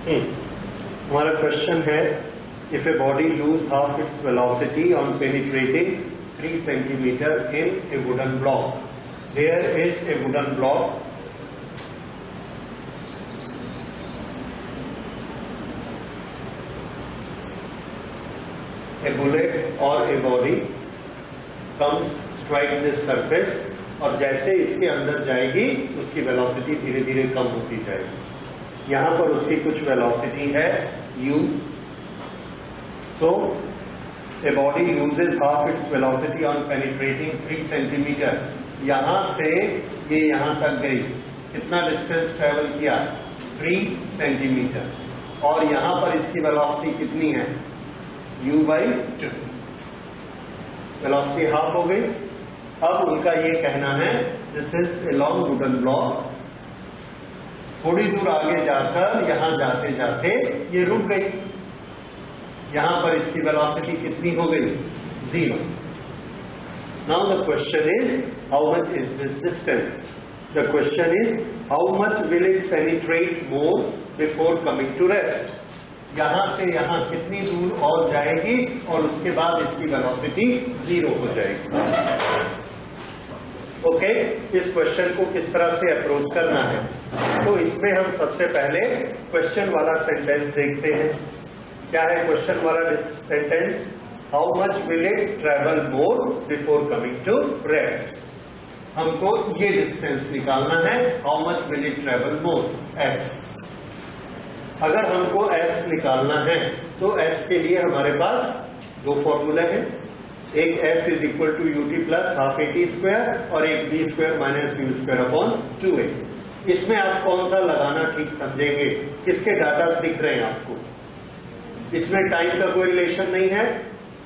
हमारा क्वेश्चन है, if a body lose half its velocity on penetrating 3 centimetre in a wooden block, there is a wooden block a bullet or a body comes strike this surface, और जैसे इसके अंदर जाएगी उसकी velocity धीरे धीरे कम होती जाएगी। यहां पर उसकी कुछ वेलोसिटी है u, तो a body loses half its velocity on penetrating 3 centimetre, यहां से ये यहां तक गई, कितना डिस्टेंस ट्रेवल किया 3 सेंटीमीटर, और यहां पर इसकी वेलोसिटी कितनी है u/2, वेलोसिटी हाफ हो गई। अब उनका ये कहना है this is a long wooden block, थोड़ी दूर आगे जाकर यहां जाते जाते ये रुक गई, यहां पर इसकी वेलोसिटी कितनी हो गई 0। Now the question is how much is this distance, the question is how much will it penetrate more before coming to rest, यहां से यहां कितनी दूर और जाएगी और उसके बाद इसकी वेलोसिटी 0 हो जाएगी। ओके, इस क्वेश्चन को किस तरह से अप्रोच करना है, तो इसमें हम सबसे पहले क्वेश्चन वाला सेंटेंस देखते हैं। क्या है क्वेश्चन वाला sentence, how much will it travel more before coming to rest, हमको ये डिस्टेंस निकालना है, how much will it travel more s। अगर हमको s निकालना है तो s के लिए हमारे पास दो फॉर्मूला है, एक s is equal to ut plus half at square और एक b square minus u square upon 2a। इसमें आप कौन सा लगाना ठीक समझेंगे, किसके डाटा दिख रहे हैं आपको, इसमें टाइम का कोई रिलेशन नहीं है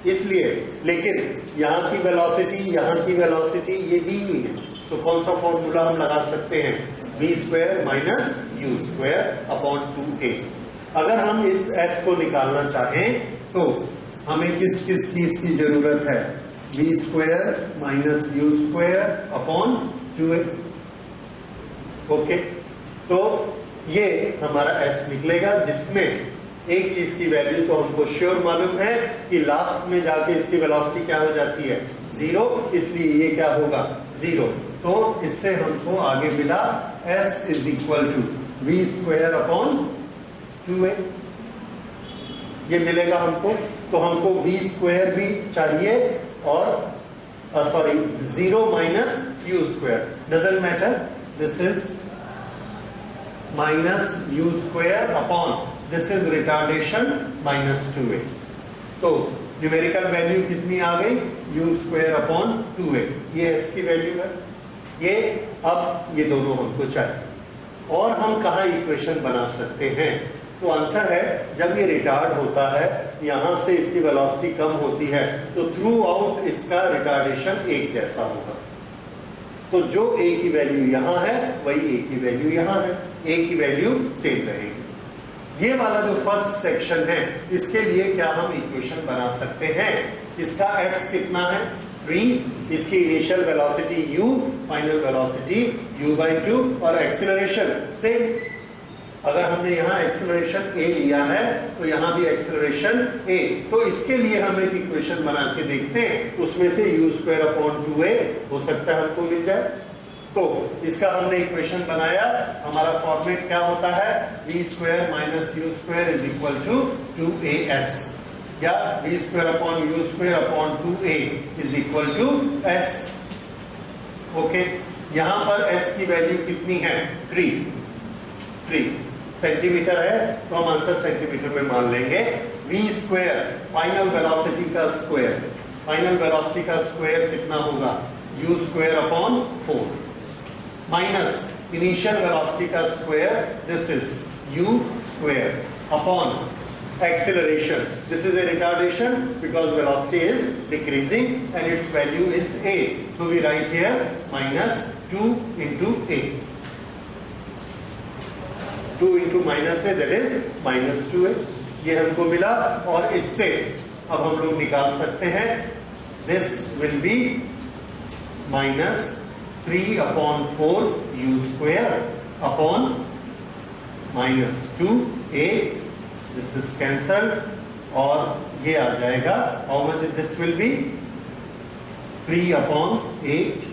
इसलिए, लेकिन यहाँ की वेलोसिटी यहाँ की वेलोसिटी ये दी हुई है, तो कौन सा फॉर्मूला हम लगा सकते हैं, b square minus u square upon 2a। अगर हम इस s को निकालना चाहें तो हमें किस किस चीज की जरूरत है, b square minus u square upon 2a। Okay, तो ये हमारा s निकलेगा, जिसमें एक चीज की वैल्यू तो हमको श्योर मालूम है कि लास्ट में जाके इसकी वेलोसिटी क्या हो जाती है 0, इसलिए ये क्या होगा 0। तो इससे हमको आगे मिला s is equal to v square upon 2a, ये मिलेगा हमको। तो हमको v स्क्वायर भी चाहिए और sorry 0 minus u square, doesn't matter, this is minus u square upon this is retardation minus 2a। तो न्यूमेरिकल वैल्यू कितनी आ गई u स्क्वायर अपॉन 2a, ये s की वैल्यू है। ये अब ये दोनों हमको चाहिए, और हम कहा इक्वेशन बना सकते हैं, तो आंसर है जब ये रिटार्ड होता है, यहां से इसकी वेलोसिटी कम होती है, तो थ्रू आउट इसका रिटार्डेशन एक जैसा होगा, तो जो a की वैल्यू यहां है वही a की वैल्यू यहां है, a की वैल्यू सेम रहेगी। ये वाला जो फर्स्ट सेक्शन है, इसके लिए क्या हम इक्वेशन बना सकते हैं, इसका s कितना है 3, इसकी initial velocity u, final velocity u/2 और एक्सीलरेशन सेम। अगर हमने यहाँ एक्सीलरेशन a लिया है तो यहाँ भी एक्सीलरेशन a, तो इसके लिए हम एक इक्वेशन बना के देखते हैं, उसमें से u स्क्वायर अपॉन 2a हो सकता है हमको मिल जाए। तो इसका हमने इक्वेशन बनाया, हमारा फॉर्मेट क्या होता है, v square minus u square is equal to 2as, या b square upon u square upon 2a is equal to s। Okay, यहां पर s की वैल्यू कितनी है 3 सेंटीमीटर है, तो हम आंसर सेंटीमीटर में मान लेंगे। v स्क्वायर फाइनल वेलोसिटी का स्क्वायर, फाइनल वेलोसिटी का स्क्वायर कितना होगा u square upon 4 minus initial velocity का square, this is u square upon acceleration, this is a retardation because velocity is decreasing and its value is a, so we write here minus 2 into a, 2 into minus a, that is minus 2a, ये हमको मिला। और इससे अब हम लोग निकाल सकते हैं, this will be minus 3 upon 4 u square upon minus 2a, this is cancelled और ये आ जाएगा, how much this will be 3/8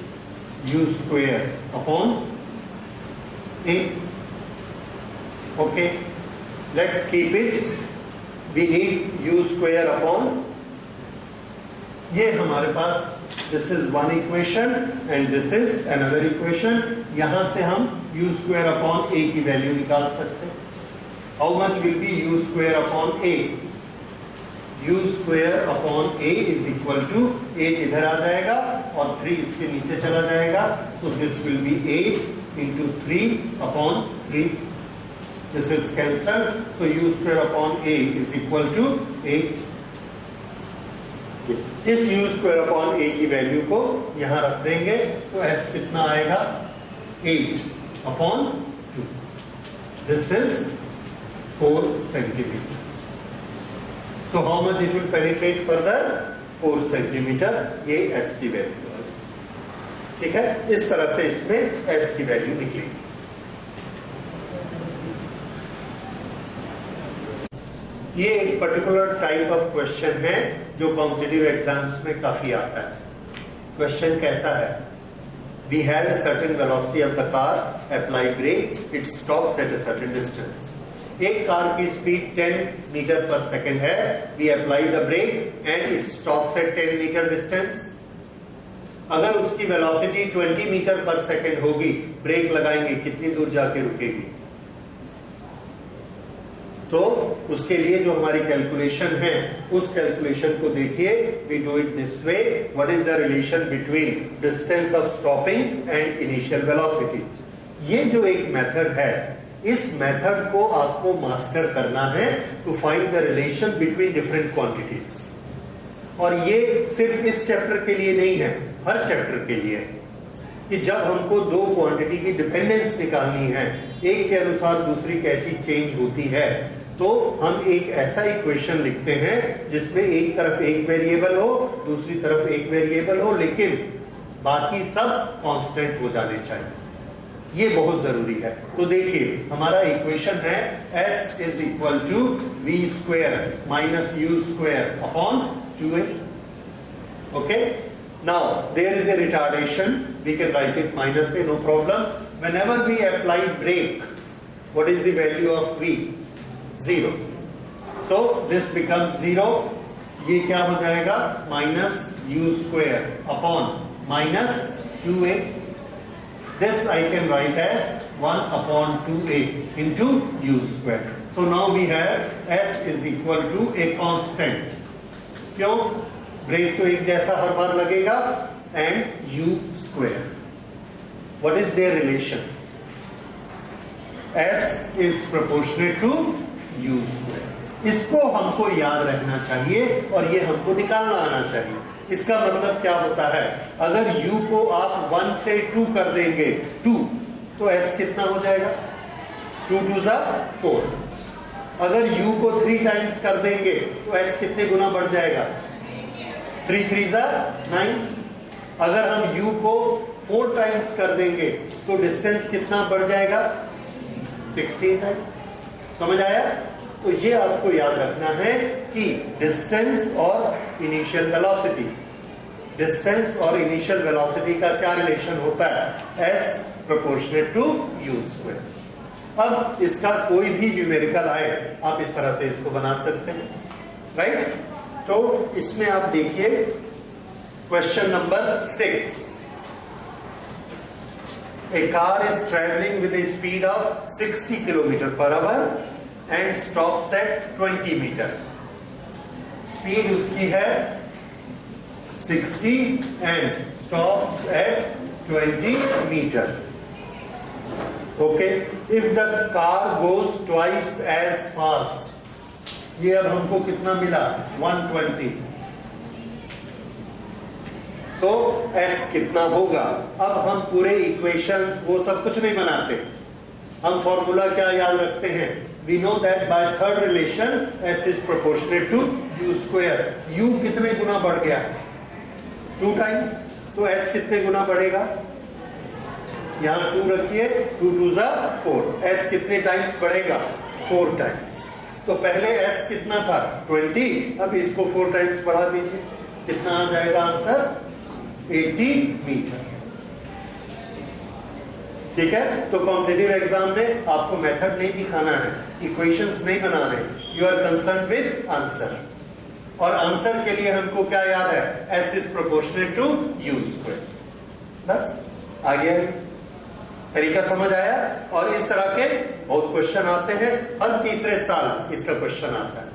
u square upon a. Okay, let's keep it. We need u square upon, ये हमारे पास this is one equation and this is another equation. यहां से हम u square upon a की value निकाल सकते हैं. How much will be u square upon a? u square upon a is equal to 8 इधर आ जाएगा और 3 इसके नीचे चला जाएगा, so this will be 8 into 3/3. This is cancelled, so u square upon a is equal to 8. इस u square upon a की value को यहां रख देंगे तो s कितना आएगा 8/2. This is 4 centimeter. So how much it will penetrate further? 4 centimeter. ये s की वैल्यू है. ठीक है, इस तरह से इसमें s की वैल्यू निकलेगी. ये एक पर्टिकुलर टाइप ऑफ क्वेश्चन है जो कॉम्पिटिटिव एग्जाम्स में काफी आता है. क्वेश्चन कैसा है? We have a certain velocity of the car, apply brake, it stops at a certain distance. एक कार की स्पीड 10 मीटर पर सेकेंड है, we apply the brake and it stops at 10 metre distance. अगर उसकी velocity 20 metre per second होगी, brake लगाएंगे, कितनी दूर जाके रुकेगी? तो उसके लिए जो हमारी कैलकुलेशन है, उस कैलकुलेशन को देखिए. We do it this way. What is the relation between distance of stopping and initial velocity? ये जो एक मेथड है, इस मेथड को आपको मास्टर करना है to find the relation between different quantities. और ये सिर्फ इस चैप्टर के लिए नहीं है, हर चैप्टर के लिए है कि जब हमको दो क्वांटिटी की डिपेंडेंस निकालनी है, एक के अनुसार दूसरी कैसी चेंज होती है, तो हम एक ऐसा इक्वेशन लिखते हैं जिसमें एक तरफ एक वेरिएबल हो, दूसरी तरफ एक वेरिएबल हो, लेकिन बाकी सब कांस्टेंट हो जाने चाहिए. ये बहुत जरूरी है. तो देखिए, हमारा इक्वेशन है s is equal to v square minus u square upon 2a. Okay, now there is a retardation, we can write it minus a, no problem. Whenever we apply brake, what is the value of v? 0. So this becomes 0. ये क्या हो जाएगा? Minus u square upon minus 2a. This I can write as 1/2a into u square. So now we have s is equal to a constant. क्यों? Break तो एक जैसा हर बार लगेगा, and u square. What is their relation? s is proportionate to u square. इसको हमको याद रखना चाहिए और ये हमको निकालना आना चाहिए. इसका मतलब क्या होता है? अगर u को आप 1 से 2 कर देंगे 2, तो s कितना हो जाएगा? 2 2 ज़ा 4. अगर u को 3 टाइम्स कर देंगे तो s कितने गुना बढ़ जाएगा? 3 3 ज़ा 9. अगर हम u को 4 टाइम्स कर देंगे तो डिस्टेंस कितना बढ़ जाएगा? 16 टाइम्स. समझ आया? तो ये आपको याद रखना है कि डिस्टेंस और इनिशियल वेलोसिटी, डिस्टेंस और इनिशियल वेलोसिटी का क्या रिलेशन होता है? s proportionate to u square. अब इसका कोई भी न्यूमेरिकल आए, आप इस तरह से इसको बना सकते हैं, राइट? तो इसमें आप देखिए question number 6. A car is traveling with a speed of 60 km/h and stops at 20 meter. Speed उसकी है 60 and stops at 20 meter. Okay, if the car goes twice as fast, ये अब हमको कितना मिला? 120. तो s कितना होगा? अब हम पूरे इक्वेशंस वो सब कुछ नहीं बनाते, हम फॉर्मूला क्या याद रखते हैं? We know that by third relation s is proportionate to u square. u कितने गुना बढ़ गया? 2 टाइम्स. तो s कितने गुना बढ़ेगा? यहाँ 2 रखिए, 2 2 ज़ा 4, s कितने टाइम्स बढ़ेगा? 4 टाइम्स। तो पहले s कितना था? 20, अब इसको 4 टाइम्स बढ़ा दीजिए, कितना आ जाएगा आंसर? 80 मीटर। ठीक है, तो कॉम्पिटिटिव एग्जाम में आपको मेथड नहीं दिखाना है, इक्वेशंस नहीं बना रहे, you are concern with answer. और आंसर के लिए हमको क्या याद है? s is proportional to u square. बस आ गया, तरीका समझ आया। और इस तरह के बहुत क्वेश्चन आते हैं, हर तीसरे साल इसका क्वेश्चन आता है।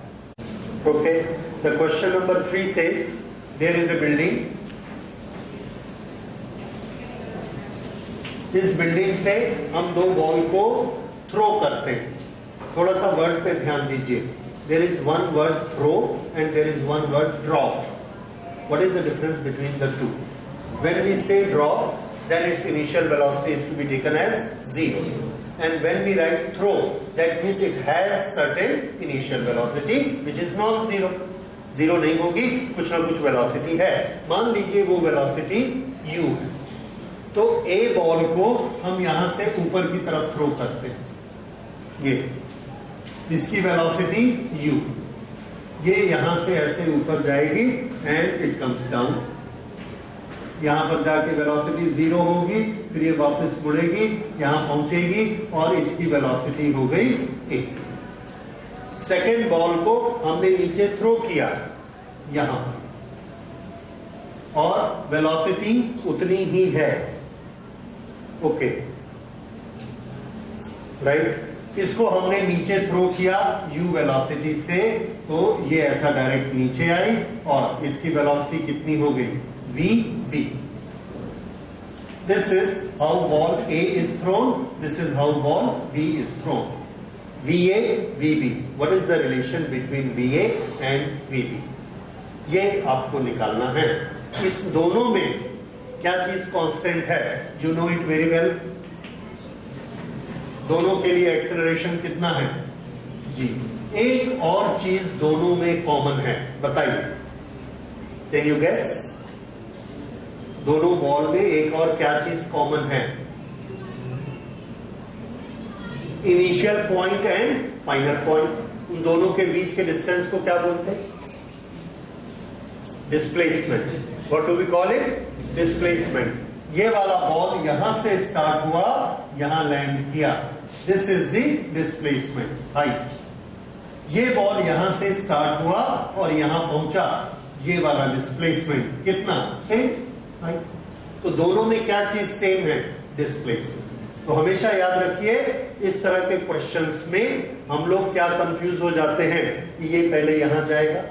Okay, the question number 3 says there is a building, इस बिल्डिंग से हम 2 बॉल को थ्रो करते हैं। थोड़ा सा वर्ड पे ध्यान दीजिए, there is one word throw and there is one word drop. What is the difference between the two? When we say drop, then its initial velocity is to be taken as 0, and when we write throw, that means it has certain initial velocity which is non-zero. Zero नहीं होगी, कुछ ना कुछ velocity है। मान लीजिए वो velocity u है, तो a बॉल को हम यहां से ऊपर की तरफ थ्रो करते हैं, ये इसकी वेलोसिटी u, ये यहां से ऐसे ऊपर जाएगी एंड इट कम्स डाउन, यहां पर जाके वेलोसिटी 0 होगी, फिर ये वापस मुड़ेगी, यहां पहुंचेगी और इसकी वेलोसिटी हो गई 1। सेकेंड बॉल को हमने नीचे थ्रो किया यहां पर, और वेलोसिटी उतनी ही है। ओके, राइट, इसको हमने नीचे थ्रो किया u वेलोसिटी से, तो ये ऐसा डायरेक्ट नीचे आई और इसकी वेलोसिटी कितनी हो गई? vb। This is how ball a is throne, this is how ball b is throne. va vb, what is the relation between va and vb? ये आपको निकालना है। इस दोनों में क्या चीज कांस्टेंट है? You know it very well. दोनों के लिए एक्सेलरेशन कितना है जी? एक और चीज दोनों में कॉमन है, बताइए, कैन यू गेस? दोनों बॉल में एक और क्या चीज कॉमन है? Initial point and final point. उन दोनों के बीच के डिस्टेंस को क्या बोलते हैं? Displacement. What do we call it? Displacement. ये वाला बॉल यहां से स्टार्ट हुआ, यहां लैंड किया, this is the displacement, height. ये बॉल यहां से स्टार्ट हुआ और यहां पहुंचा, ये वाला डिस्प्लेसमेंट कितना? Same, height. तो दोनों में क्या चीज सेम है? डिस्प्लेसमेंट। तो हमेशा याद रखिए, इस तरह के क्वेश्चंस में हम लोग क्या कंफ्यूज हो जाते हैं कि ये पहले यहां जाएगा,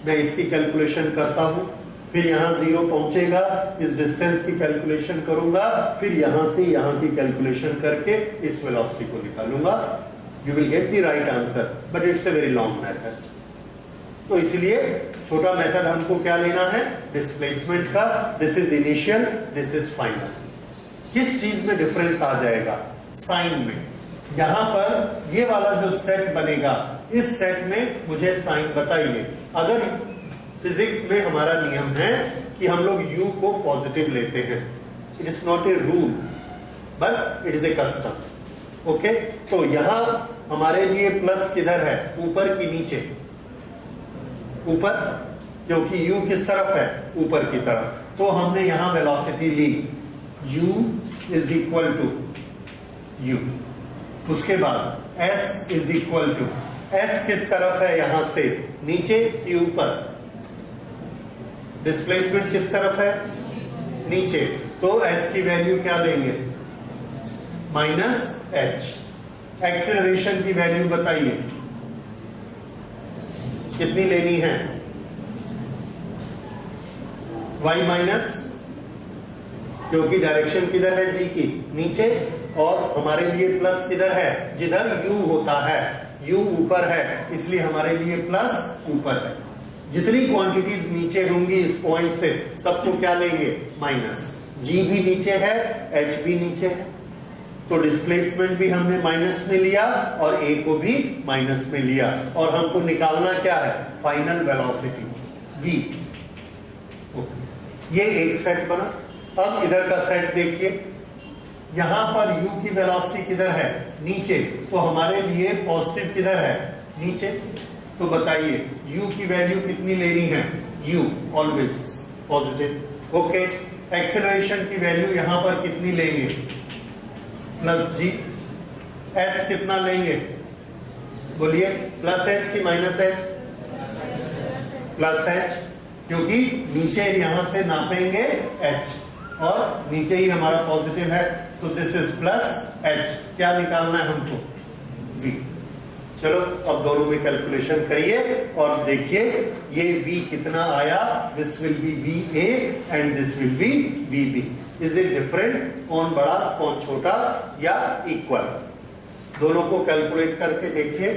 मैं इसकी कैलकुलेशन करता हूं, फिर यहां 0 पहुंचेगा, इस डिस्टेंस की कैलकुलेशन करूंगा, फिर यहां से यहां की कैलकुलेशन करके इस वेलोसिटी को निकालूंगा। You will get the right answer, but it's a very long method. तो इसलिए छोटा मेथड हमको क्या लेना है? डिस्प्लेसमेंट का। This is initial, this is final. किस चीज में डिफरेंस आ जाएगा? साइन में। यहां पर ये वाला जो सेट बनेगा, इस सेट में मुझे साइन बताइए। अगर फिजिक्स में हमारा नियम है कि हम लोग u को पॉजिटिव लेते हैं, it is not a rule but it is a custom. Okay, तो यहां हमारे लिए प्लस किधर है? ऊपर की नीचे? ऊपर, क्योंकि u किस तरफ है? ऊपर की तरफ। तो हमने यहां वेलोसिटी ली, u is equal to u। उसके बाद s is equal to, s किस तरफ है? यहां से नीचे कि ऊपर? डिस्प्लेसमेंट किस तरफ है? नीचे। तो s की वैल्यू क्या लेंगे? -h। एक्सेलरेशन की वैल्यू बताइए, कितनी लेनी है? y माइनस, क्योंकि डायरेक्शन किधर है g की? नीचे। और हमारे लिए प्लस किधर है? जिधर u होता है, u ऊपर है, इसलिए हमारे लिए प्लस ऊपर है। जितनी क्वांटिटीज नीचे होंगी इस पॉइंट से, सबको क्या लेंगे? माइनस। g भी नीचे है, h भी नीचे है, तो डिस्प्लेसमेंट भी हमने माइनस में लिया और a को भी माइनस में लिया। और हमको निकालना क्या है? Final velocity v। ये एक सेट बना। अब इधर का सेट देखिए, यहां पर u की वेलोसिटी किधर है? नीचे। तो हमारे लिए पॉजिटिव किधर है? नीचे। तो बताइए u की वैल्यू कितनी लेनी है? u always positive. Okay, acceleration की वैल्यू यहां पर कितनी लेंगे? Plus g। s कितना लेंगे? बोलिए, प्लस h की माइनस h? प्लस h, क्योंकि नीचे यहां से नापेंगे h और नीचे ही हमारा पॉजिटिव है, तो दिस इज प्लस h। क्या निकालना है हमको? v। चलो अब दोनों में कैलकुलेशन करिए और देखिए ये v कितना आया। This will be va and this will be vb। Is it different? कौन बड़ा कौन छोटा या इक्वल? दोनों को कैलकुलेट करके देखिए।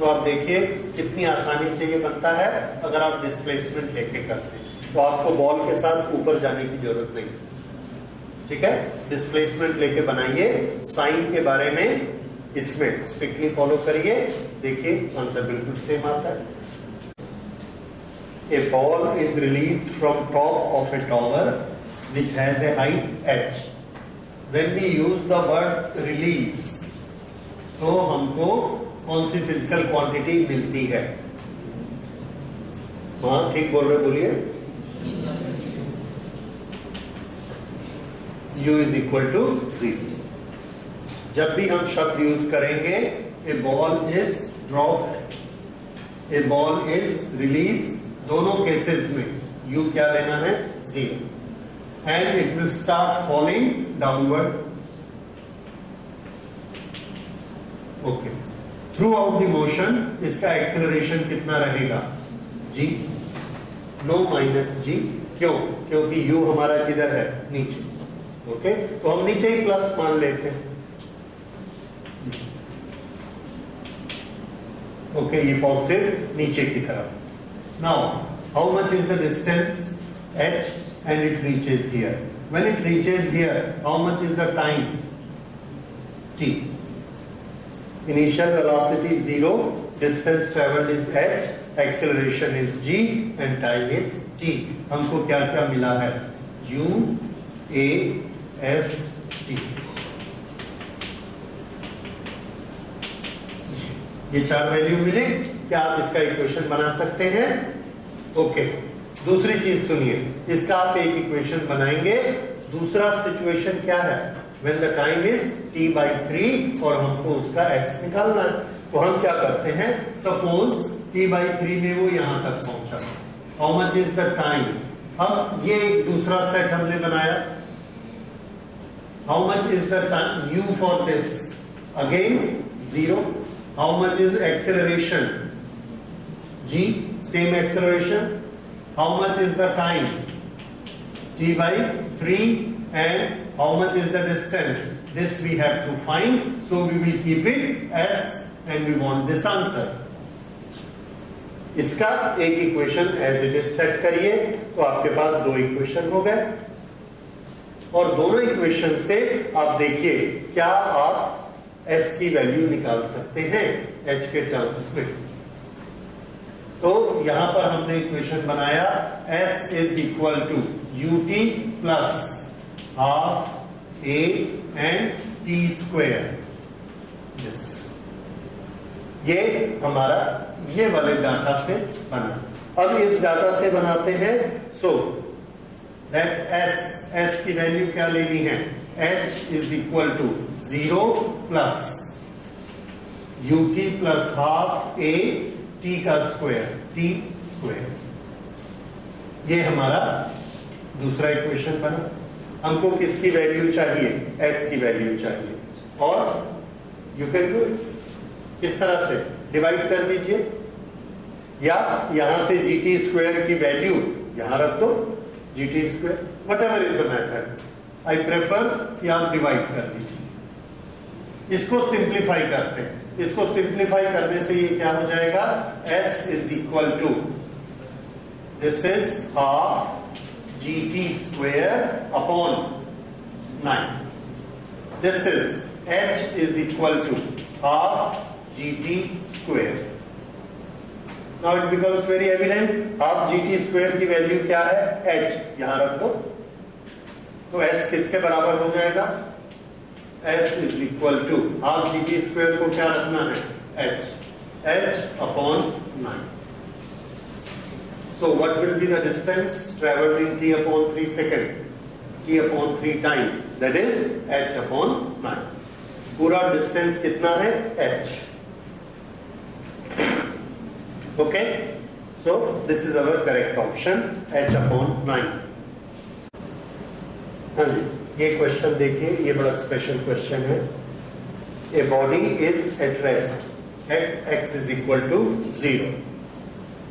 तो आप देखिए कितनी आसानी से ये बनता है अगर आप डिस्प्लेसमेंट लेके करते हैं। तो आपको बॉल के साथ ऊपर जाने की जरूरत नहीं, ठीक है? डिस्प्लेसमेंट लेके बनाइए। साइन के बारे में इसमें स्ट्रिक्टली फॉलो करिए। देखिए आंसर बिल्कुल सेम आता है। A ball is release from top of a tower which has a height h। When we use the word release तो हमको कौन सी फिजिकल क्वांटिटी मिलती है? हाँ ठीक बोल रहे, बोलिए। u is equal to 0। जब भी हम शब्द यूज करेंगे a ball is dropped, a ball is release, दोनों केसेस में u क्या लेना है? 0 and it will start falling downward. Okay, throughout the motion इसका एक्सेलरेशन कितना रहेगा? g। No minus g। क्यों? क्योंकि u हमारा किधर है? नीचे। ओके, तो हम नीचे ही प्लस मान लेते हैं। ओके, ये पॉजिटिव नीचे की तरफ। Now how much is the distance h and it reaches here? When it reaches here, how much is the time? t। Initial velocity is 0, distance traveled is h, acceleration is g and time is t। हमको क्या क्या मिला है? u, a, s, t। ये 4 value मिले। क्या आप इसका इक्वेशन बना सकते हैं? ओके, दूसरी चीज सुनिए, इसका आप एक इक्वेशन बनाएंगे। दूसरा सिचुएशन क्या है? When the time is t/3 और हमको उसका s निकालना है। तो हम क्या करते हैं? सपोज t/3 में वो यहां तक पहुंचा। How much is the time? अब ये एक दूसरा सेट हमने बनाया। How much is the time? u for this again 0। How much is acceleration? g, same acceleration. How much is the time? t/3 and how much is the distance? This we have to find, so we will keep it s and we want this answer. इसका एक equation as it is set करिए तो आपके पास 2 equation हो गए। और दोनों equation से आप देखिए क्या आप s की वैल्यू निकाल सकते हैं h के टर्म्स में। तो यहां पर हमने इक्वेशन बनाया s is equal to ut plus half a and t square. Yes, ये हमारा ये वाले डाटा से बना। अब इस डाटा से बनाते हैं। सो दैट s की वैल्यू क्या लेनी है, h is equal to 0 plus ut plus half a t का स्क्वायर, t स्क्वायर। ये हमारा दूसरा इक्वेशन बना। हमको किसकी वैल्यू चाहिए, s की वैल्यू चाहिए। और यू कैन डू इट, किस तरह से डिवाइड कर दीजिए, या यहां से gt स्क्वायर की वैल्यू यहां रख दो, gt square, what ever is the method. I prefer कि आप डिवाइड कर दीजिए। इसको सिंप्लीफाई करते हैं। इसको सिंप्लीफाई करने से ये क्या हो जाएगा, s is equal to, this is half gt square upon 9। This is h is equal to half gt square. Now it becomes very evident, half gt square की वैल्यू क्या है, h, यहां रख दो। तो s किसके बराबर हो जाएगा, s is equal to half gt square को क्या रखना है, h upon 9। So what will be the distance traveled in t upon 3 second? T upon 3 time, that is h upon 9. पूरा डिस्टेंस कितना है, h. Okay, so this is our correct option, h upon 9. हाँ जी, ये question देखिए, ये बड़ा special question है। A body is at rest at x is equal to 0.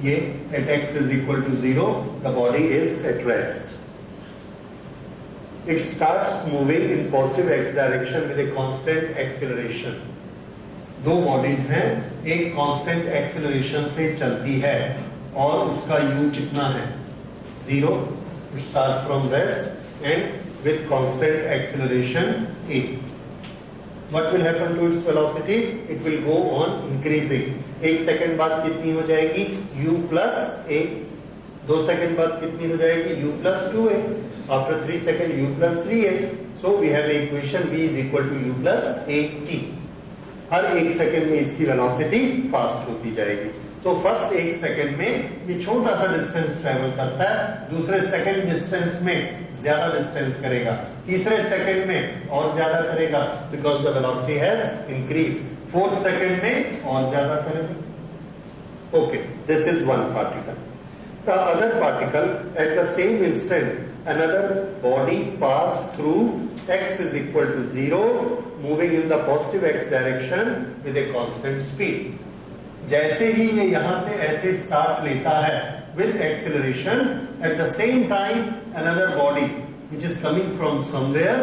ये at x is equal to 0, the body is at rest. It starts moving in positive x direction with a constant acceleration. दो bodies हैं, एक constant acceleration से चलती है और उसका u कितना है, 0. It starts from rest and with constant acceleration a. What will happen to its velocity? It will go on increasing. 1 second बाद कितनी हो जाएगी, u plus a. 2 सेकंड बाद कितनी हो जाएगी, u plus 2a. After 3 seconds, u plus 3a. So we have the equation v is equal to u plus at. Her 1 second में इसकी वेलोसिटी फास्ट होती जाएगी। तो फर्स्ट 1 सेकंड में ये छोटा सा डिस्टेंस ट्रेवल करता है, दूसरे सेकंड डिस्टेंस में ज्यादा डिस्टेंस करेगा, तीसरे सेकंड में और ज्यादा करेगा, because the velocity has increase. 4th second में और ज्यादा करेगा। Okay, this is one particle. The other particle at the same instant another body pass through x is equal to 0, moving in the positive x direction with a constant speed. जैसे ही ये यहां से ऐसे start लेता है with acceleration, at the same time another body which is coming from somewhere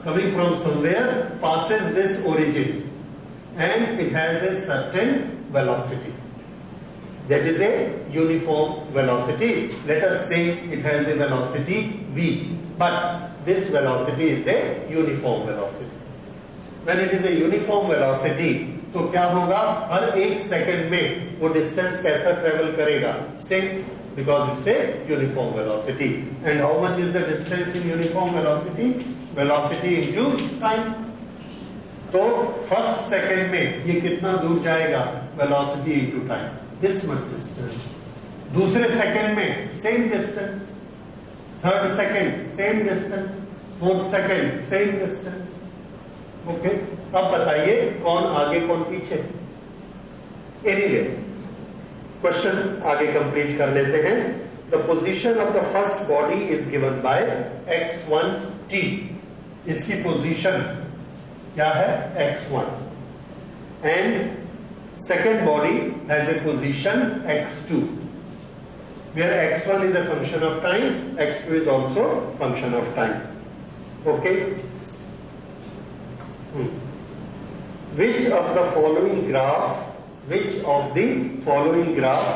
coming from somewhere passes this origin and it has a certain velocity. That is a uniform velocity. Let us say it has a velocity v, but this velocity is a uniform velocity. When it is a uniform velocity, तो क्या होगा, हर 1 second में वो distance कैसा travel करेगा, same, because it's a uniform velocity. And how much is the distance in uniform velocity? Velocity into time. तो first second में ये कितना दूर जाएगा, velocity into time. This much distance. दूसरे सेकंड में same distance, third second same distance, fourth second same distance. Okay, अब बताइए कौन आगे कौन पीछे. एनीवे, क्वेश्चन आगे कंप्लीट कर लेते हैं. The position of the first body is given by x1 t. इसकी पोजीशन क्या है, x1, and second body has a position x2, where x1 is a function of time, x2 is also function of time. Okay. Which of the following graph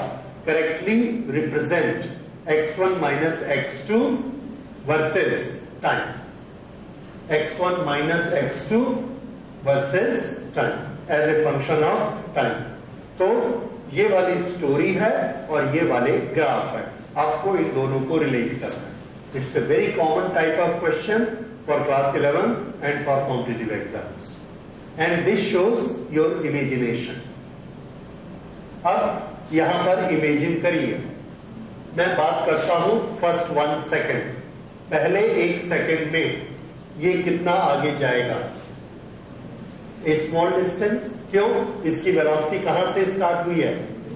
correctly represent x1 minus x2 versus time? x1 minus x2 versus time as a function of time. तो ये वाली story है और ये वाले graph है, आपको इन दोनों को रिलेट करना है। It's a very common type of question for class 11 and for competitive exams, and this shows your imagination. अब यहां पर इमेजिन करिए, मैं बात करता हूं फर्स्ट 1 सेकेंड, पहले 1 सेकेंड में ये कितना आगे जाएगा, ए स्मॉल डिस्टेंस। क्यों? इसकी वेलोसिटी कहां से स्टार्ट हुई है,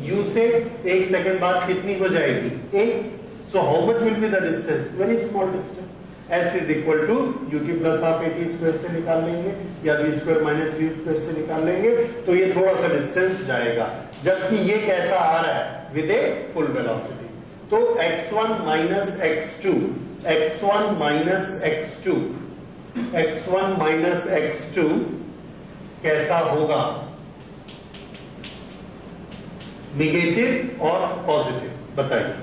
u से। 1 सेकेंड बाद कितनी हो जाएगी, a। So how much will be the distance, very small distance. s is equal to ut plus half at square से निकाल लेंगे या v square minus v square से निकाल लेंगे, तो ये थोड़ा सा डिस्टेंस जाएगा, जबकि ये कैसा आ रहा है, विद ए फुल वेलोसिटी। तो x1 minus x2, x1 minus x2, x1 minus x2 कैसा होगा, निगेटिव और पॉजिटिव, बताइए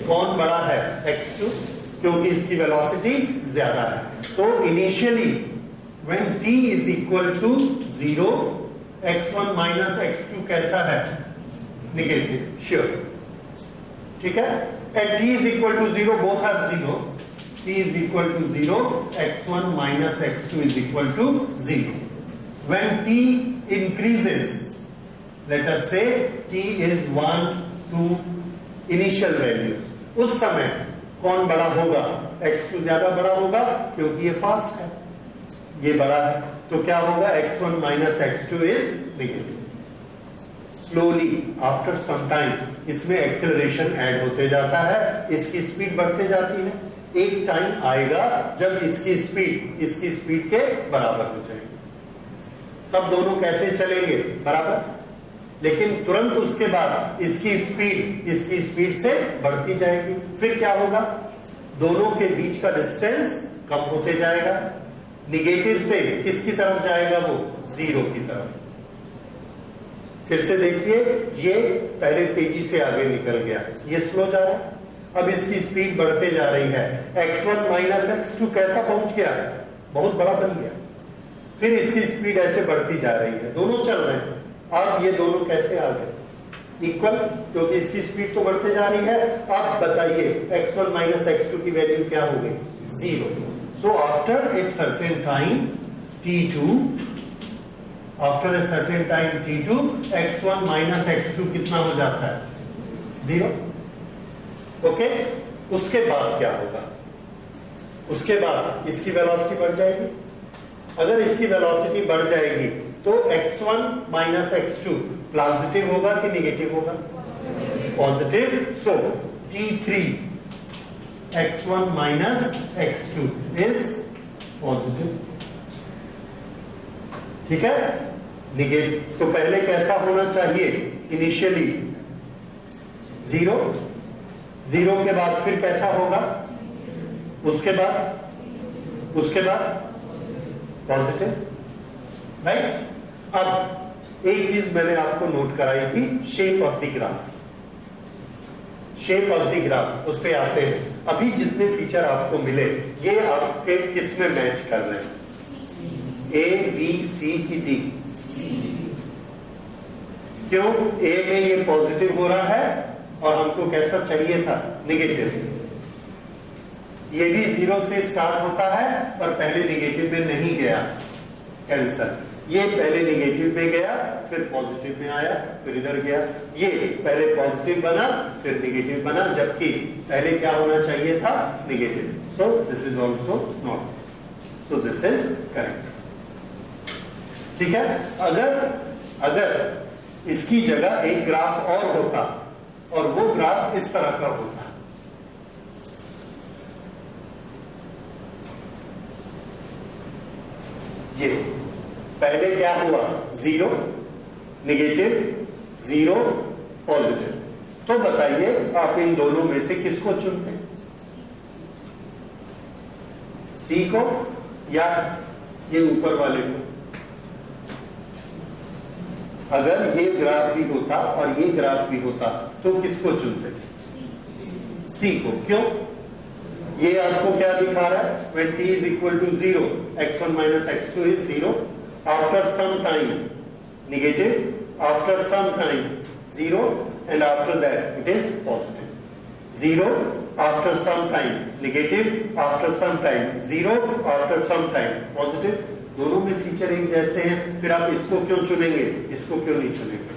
कौन बड़ा है, x2, क्योंकि इसकी वेलोसिटी ज्यादा है। तो initially when t is equal to 0, x1 minus x2 कैसा है, निगेटिव, श्योर, ठीक है। And t is equal to 0, both are 0, t is equal to 0, x1 minus x2 is equal to 0. When t increases, let us say t is 1, 2 initial values, उस समय कौन बड़ा होगा, x2 ज्यादा बड़ा होगा क्योंकि ये फास्ट है, ये बड़ा है, तो क्या होगा, x1 minus x2 is negative. Slowly after some time इसमें एक्सेलरेशन ऐड होते जाता है, इसकी स्पीड बढ़ते जाती है। एक टाइम आएगा जब इसकी स्पीड के बराबर हो जाएगी, तब दोनों कैसे चलेंगे, बराबर, लेकिन तुरंत उसके बाद इसकी स्पीड से बढ़ती जाएगी। फिर क्या होगा, दोनों के बीच का डिस्टेंस कम होते जाएगा, निगेटिव से किसकी तरफ जाएगा, वो 0 की तरफ। फिर से देखिए, ये पहले तेजी से आगे निकल गया, ये स्लो जा रहा है, अब इसकी स्पीड बढ़ते जा रही है, x1 माइनस x2 कैसा पहुंच गया, बहुत बड़ा बन गया, फिर इसकी स्पीड ऐसे बढ़ती जा रही है, दोनों चल रहे हैं। अब ये दोनों कैसे आ गए, इक्वल, क्योंकि इसकी स्पीड तो बढ़ते जा रही है। अब बताइए x1 माइनस x2 की वैल्यू क्या हो गई, 0। So after a certain time t2, after a certain time t2, x1 minus x2 कितना हो जाता है, 0। ओके, उसके बाद क्या होगा, उसके बाद इसकी वेलोसिटी बढ़ जाएगी। अगर इसकी वेलोसिटी बढ़ जाएगी तो x1 माइनस x2 पॉजिटिव होगा कि निगेटिव होगा, positive. So t3 x1 minus x2 is positive, ठीक है, निगेटिव। तो पहले कैसा होना चाहिए, इनिशियली 0 के बाद फिर कैसा होगा, उसके बाद पॉजिटिव, राइट। अब एक चीज मैंने आपको नोट कराई थी, shape of the graph, shape of the graph, उस पे आते हैं। अभी जितने फीचर आपको मिले ये आपके किस में मैच कर रहे हैं, ए, बी, सी की डी। क्यों, ए में ये पॉजिटिव हो रहा है और हमको कैसा चाहिए था, निगेटिव। ये भी 0 से स्टार्ट होता है और पहले निगेटिव में नहीं गया, कैंसर। ये पहले निगेटिव में गया, फिर पॉजिटिव में आया, फिर इधर गया। ये पहले पॉजिटिव बना, फिर निगेटिव बना, जबकि पहले क्या होना चाहिए था, negative. So this is also not, so this is correct, ठीक है। अगर इसकी जगह एक ग्राफ और होता और वो ग्राफ इस तरह का होता, ये पहले क्या हुआ, 0 निगेटिव, 0 पॉजिटिव। तो बताइए आप इन दोनों में से किसको चुनते, सी को या ये ऊपर वाले को? अगर ये ग्राफ भी होता और ये ग्राफ भी होता तो किसको चुनते, सी को। क्यों, ये आपको क्या दिखा रहा है? when t is equal to 0, x1 minus x2 is 0. After some time negative, after some time 0, and after that it is positive. 0 after some time negative, after some time 0, after some time positive. दोनों में feature एक जैसे हैं, फिर आप इसको क्यों चुनेंगे, इसको क्यों नहीं चुनेंगे?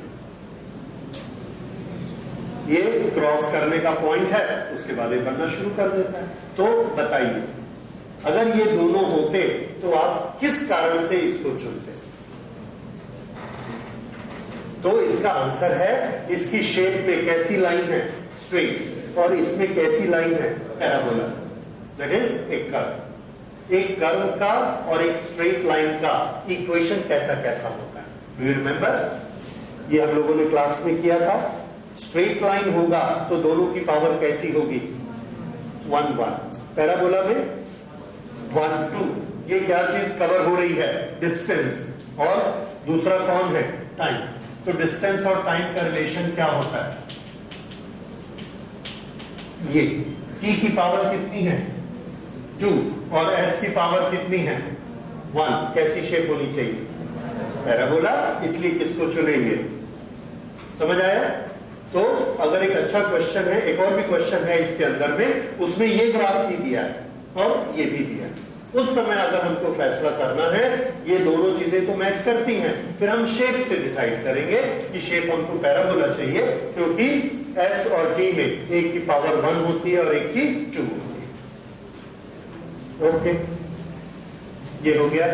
ये क्रॉस करने का पॉइंट है, उसके बाद ये बनना शुरू कर देता है। तो बताइए, अगर ये दोनों होते तो आप किस कारण से इसको चुनते? तो इसका आंसर है, इसकी शेप में कैसी लाइन है? स्ट्रेट। और इसमें कैसी लाइन है? पैराबोला। दैट इज एक कर्व। एक कर्व का और एक स्ट्रेट लाइन का इक्वेशन कैसा कैसा होता है? Do you remember? ये हम लोगों ने क्लास में किया था। स्ट्रेट लाइन होगा तो दोनों की पावर कैसी होगी? 1 1। पैराबोला में 1 2। ये क्या चीज कवर हो रही है? डिस्टेंस। और दूसरा कौन है? टाइम। तो डिस्टेंस और टाइम का रिलेशन क्या होता है? ये t की पावर कितनी है? 2। और s की पावर कितनी है? 1। कैसी शेप होनी चाहिए? पैराबोला। इसलिए किसको चुनेंगे? समझ आया? तो अगर एक अच्छा क्वेश्चन है, एक और भी क्वेश्चन है इसके अंदर में, उसमें ये ग्राफ भी दिया है और ये भी दिया है। उस समय अगर हमको फैसला करना है, ये दोनों चीजें तो मैच करती हैं, फिर हम शेप से डिसाइड करेंगे कि शेप हमको पैराबोला चाहिए, क्योंकि s और t में एक की पावर 1 होती है और एक की 2 होती है। ओके, ये हो गया।